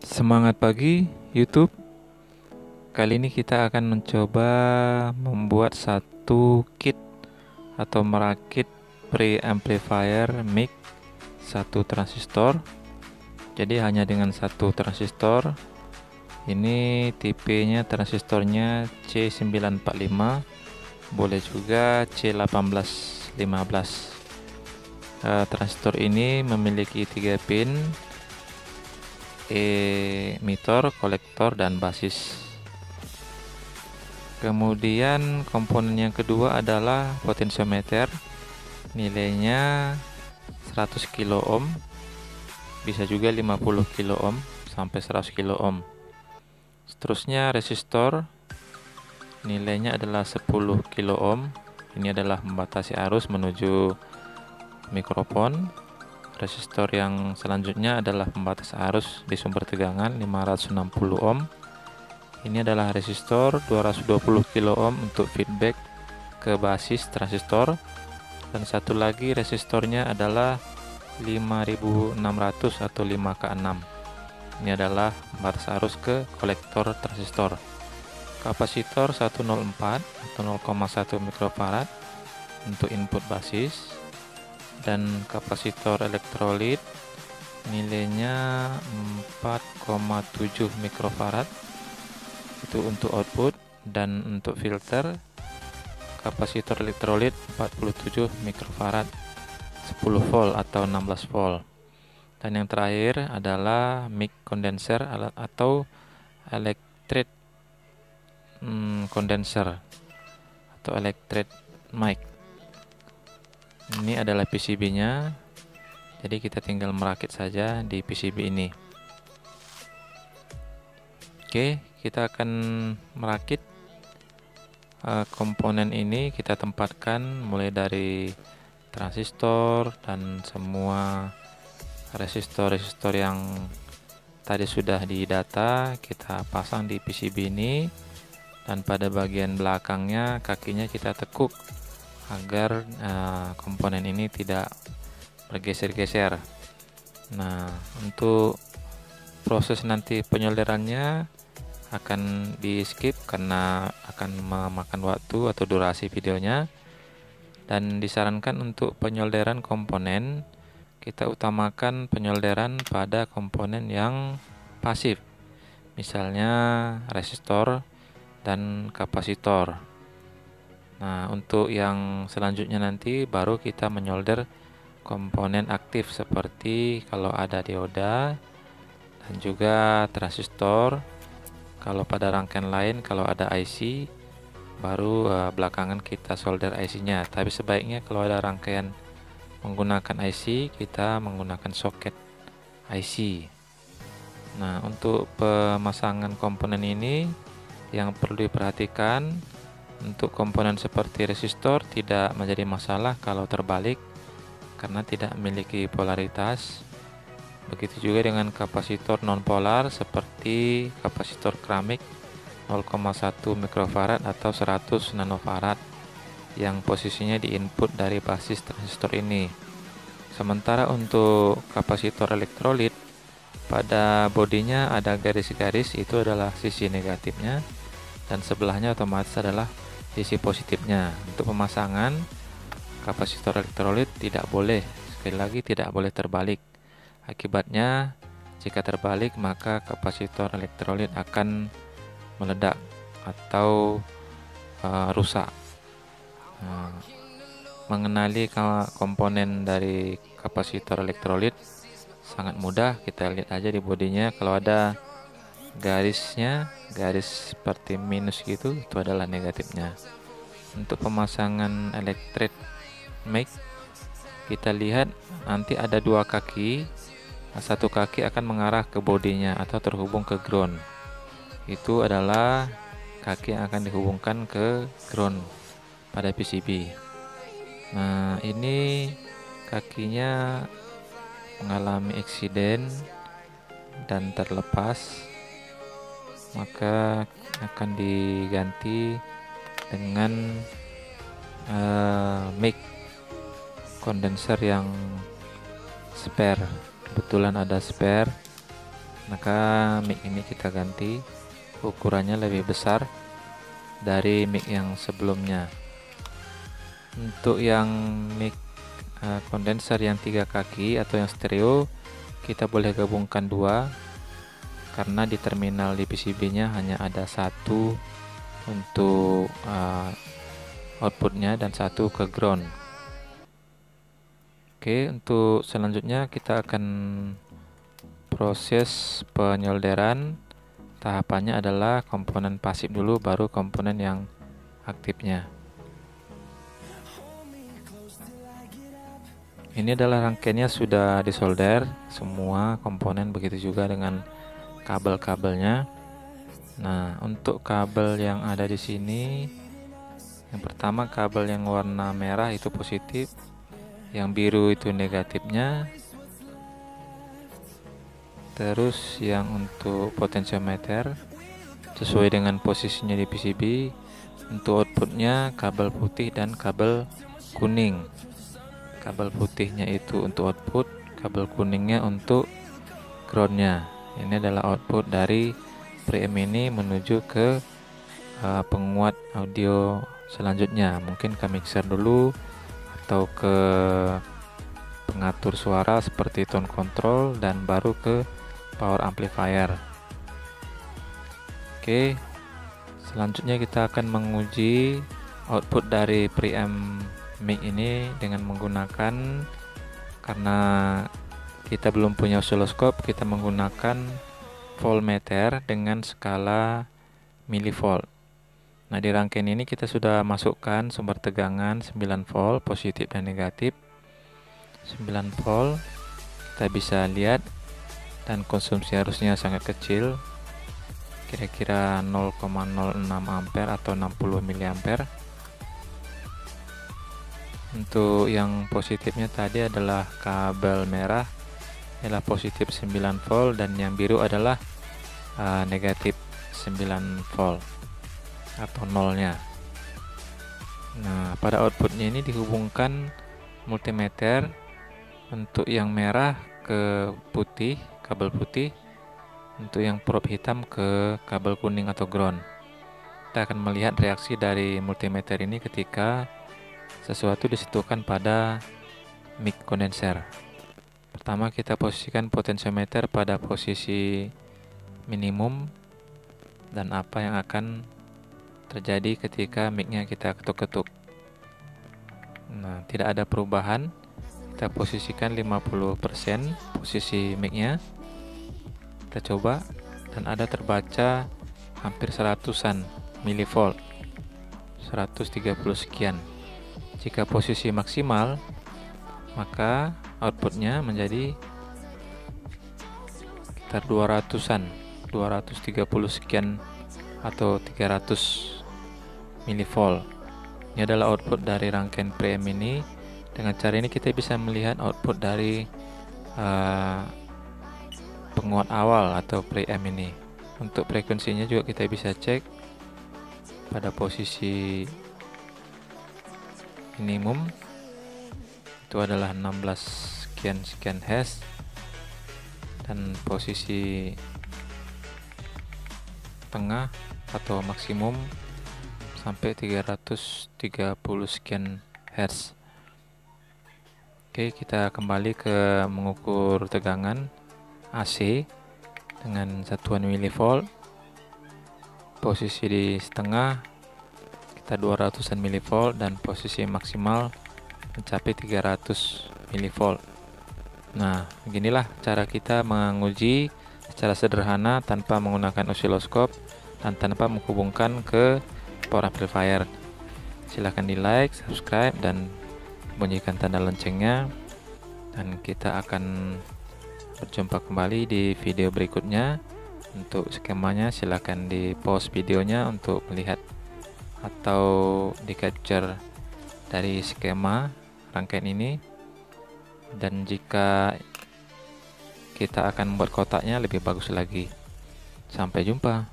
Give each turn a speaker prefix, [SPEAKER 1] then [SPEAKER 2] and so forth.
[SPEAKER 1] Semangat pagi YouTube. Kali ini kita akan mencoba membuat satu kit atau merakit preamplifier mic satu transistor. Jadi hanya dengan satu transistor. Ini tipenya transistornya C945, boleh juga C1815. Transistor ini memiliki 3 pin, emitor, kolektor, dan basis. Kemudian komponen yang kedua adalah potensiometer, nilainya 100 kilo ohm, bisa juga 50 kilo ohm sampai 100 kilo ohm. Seterusnya resistor, nilainya adalah 10 kilo ohm. Ini adalah membatasi arus menuju mikrofon. Resistor yang selanjutnya adalah pembatas arus di sumber tegangan 560 ohm. Ini adalah resistor 220 kilo ohm untuk feedback ke basis transistor. Dan satu lagi resistornya adalah 5600 atau 5K6. Ini adalah pembatas arus ke kolektor transistor. Kapasitor 104 atau 0,1 mikrofarad untuk input basis. Dan kapasitor elektrolit nilainya 4,7 mikrofarad itu untuk output. Dan untuk filter kapasitor elektrolit 47 mikrofarad, 10 volt atau 16 volt. Dan yang terakhir adalah mic condenser atau electret condenser atau electret mic. Ini adalah PCB-nya. Jadi kita tinggal merakit saja di PCB ini. Oke, kita akan merakit komponen ini. Kita tempatkan mulai dari transistor dan semua resistor-resistor yang tadi sudah didata, kita pasang di PCB ini. Dan pada bagian belakangnya kakinya kita tekuk agar komponen ini tidak bergeser-geser. Nah, untuk proses nanti penyolderannya akan di skip karena akan memakan waktu atau durasi videonya. Dan disarankan untuk penyolderan komponen, kita utamakan penyolderan pada komponen yang pasif, misalnya resistor dan kapasitor. Nah, untuk yang selanjutnya nanti baru kita menyolder komponen aktif seperti kalau ada dioda dan juga transistor. Kalau pada rangkaian lain, kalau ada IC, baru belakangan kita solder IC-nya. Tapi sebaiknya kalau ada rangkaian menggunakan IC, kita menggunakan soket IC. Nah, untuk pemasangan komponen ini yang perlu diperhatikan, untuk komponen seperti resistor tidak menjadi masalah kalau terbalik karena tidak memiliki polaritas. Begitu juga dengan kapasitor non-polar seperti kapasitor keramik 0,1 mikrofarad atau 100 nanofarad yang posisinya di input dari basis transistor ini. Sementara untuk kapasitor elektrolit, pada bodinya ada garis-garis, itu adalah sisi negatifnya, dan sebelahnya otomatis adalah sisi positifnya. Untuk pemasangan kapasitor elektrolit tidak boleh, sekali lagi tidak boleh terbalik. Akibatnya jika terbalik maka kapasitor elektrolit akan meledak atau rusak. Mengenali komponen dari kapasitor elektrolit sangat mudah. Kita lihat aja di bodinya, kalau ada garisnya, garis seperti minus gitu, itu adalah negatifnya. Untuk pemasangan electret mic, kita lihat nanti ada dua kaki. Satu kaki akan mengarah ke bodinya atau terhubung ke ground. Itu adalah kaki yang akan dihubungkan ke ground pada PCB. Nah, ini kakinya mengalami eksiden dan terlepas, maka akan diganti dengan mic condenser yang spare. Kebetulan ada spare, maka mic ini kita ganti, ukurannya lebih besar dari mic yang sebelumnya. Untuk yang mic kondenser yang 3 kaki atau yang stereo, kita boleh gabungkan dua, karena di terminal di PCB-nya hanya ada satu untuk outputnya dan satu ke ground. Oke, untuk selanjutnya kita akan proses penyolderan. Tahapannya adalah komponen pasif dulu, baru komponen yang aktifnya. Ini adalah rangkaiannya sudah disolder semua komponen, begitu juga dengan kabel-kabelnya. Nah, untuk kabel yang ada di sini, yang pertama kabel yang warna merah itu positif, yang biru itu negatifnya. Terus yang untuk potentiometer sesuai dengan posisinya di PCB. Untuk outputnya kabel putih dan kabel kuning. Kabel putihnya itu untuk output, kabel kuningnya untuk groundnya. Ini adalah output dari preamp ini menuju ke penguat audio selanjutnya, mungkin ke mixer dulu atau ke pengatur suara seperti tone control, dan baru ke power amplifier. Oke, selanjutnya kita akan menguji output dari preamp mic ini dengan menggunakan, karena kita belum punya oscilloscope, kita menggunakan voltmeter dengan skala milivolt. Nah, di rangkaian ini kita sudah masukkan sumber tegangan 9 volt positif dan negatif. 9 volt kita bisa lihat, dan konsumsi arusnya sangat kecil, kira-kira 0,06 ampere atau 60 miliampere. Untuk yang positifnya tadi adalah kabel merah, adalah positif 9 volt, dan yang biru adalah negatif 9 volt atau nolnya. Nah, pada outputnya ini dihubungkan multimeter. Untuk yang merah ke putih, kabel putih. Untuk yang probe hitam ke kabel kuning atau ground. Kita akan melihat reaksi dari multimeter ini ketika sesuatu disentuhkan pada mic kondenser. Pertama, kita posisikan potentiometer pada posisi minimum, dan apa yang akan terjadi ketika mic-nya kita ketuk-ketuk. Nah, tidak ada perubahan. Kita posisikan 50% posisi mic-nya. Kita coba, dan ada terbaca hampir 100-an milivolt, 130 sekian. Jika posisi maksimal, maka outputnya menjadi sekitar 200-an, 230 sekian atau 300 milivolt. Ini adalah output dari rangkaian preamp ini. Dengan cara ini kita bisa melihat output dari penguat awal atau preamp ini. Untuk frekuensinya juga kita bisa cek pada posisi minimum itu adalah 16 sekian Hz, dan posisi tengah atau maksimum sampai 330 sekian Hz. Oke, kita kembali ke mengukur tegangan AC dengan satuan milivolt. Posisi di setengah kita 200-an milivolt, dan posisi maksimal mencapai 300 milivolt. Nah, beginilah cara kita menguji secara sederhana tanpa menggunakan oscilloscope dan tanpa menghubungkan ke power amplifier. Silahkan di like, subscribe, dan bunyikan tanda loncengnya, dan kita akan berjumpa kembali di video berikutnya. Untuk skemanya silahkan di pause videonya untuk melihat atau di capture dari skema rangkaian ini, dan jika kita akan membuat kotaknya lebih bagus lagi. Sampai jumpa.